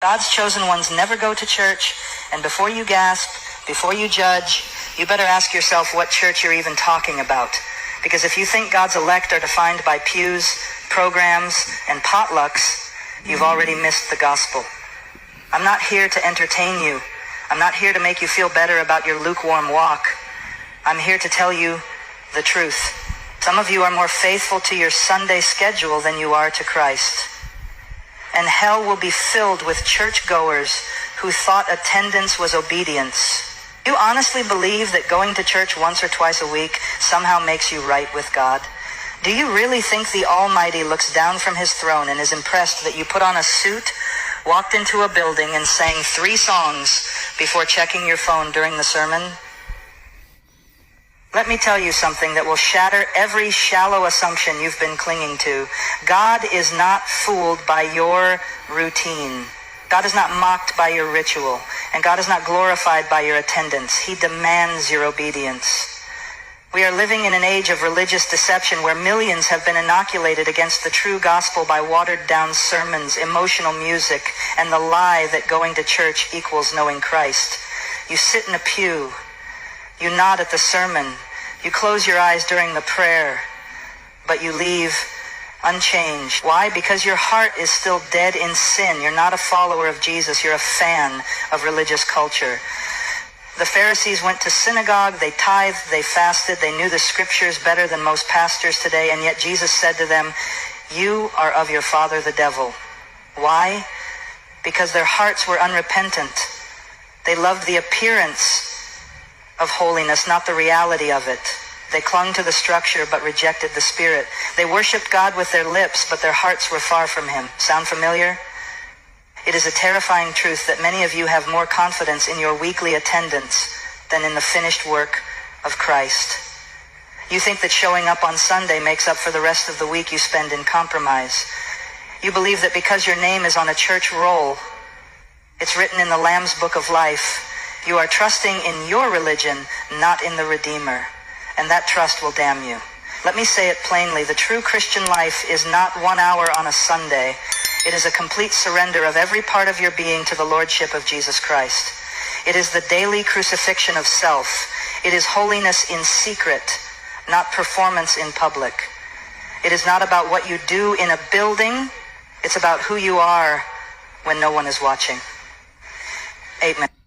God's chosen ones never go to church, and before you gasp, before you judge, you better ask yourself what church you're even talking about. Because if you think God's elect are defined by pews, programs, and potlucks, you've already missed the gospel. I'm not here to entertain you. I'm not here to make you feel better about your lukewarm walk. I'm here to tell you the truth. Some of you are more faithful to your Sunday schedule than you are to Christ. And hell will be filled with churchgoers who thought attendance was obedience. Do you honestly believe that going to church once or twice a week somehow makes you right with God? Do you really think the Almighty looks down from his throne and is impressed that you put on a suit, walked into a building, and sang 3 songs before checking your phone during the sermon? Let me tell you something that will shatter every shallow assumption you've been clinging to. God is not fooled by your routine. God is not mocked by your ritual. And God is not glorified by your attendance. He demands your obedience. We are living in an age of religious deception where millions have been inoculated against the true gospel by watered-down sermons, emotional music, and the lie that going to church equals knowing Christ. You sit in a pew. You nod at the sermon. You close your eyes during the prayer, but you leave unchanged. Why? Because your heart is still dead in sin. You're not a follower of Jesus. You're a fan of religious culture. The Pharisees went to synagogue, they tithed, they fasted, they knew the scriptures better than most pastors today, and yet Jesus said to them, "You are of your father the devil." Why? Because their hearts were unrepentant. They loved the appearance of holiness, not the reality of it. They clung to the structure but rejected the Spirit. They worshiped God with their lips, but their hearts were far from him. Sound familiar? It is a terrifying truth that many of you have more confidence in your weekly attendance than in the finished work of Christ. You think that showing up on Sunday makes up for the rest of the week you spend in compromise. You believe that because your name is on a church roll, it's written in the Lamb's Book of Life, you are trusting in your religion, not in the Redeemer. And that trust will damn you. Let me say it plainly. The true Christian life is not 1 hour on a Sunday. It is a complete surrender of every part of your being to the Lordship of Jesus Christ. It is the daily crucifixion of self. It is holiness in secret, not performance in public. It is not about what you do in a building. It's about who you are when no one is watching. Amen.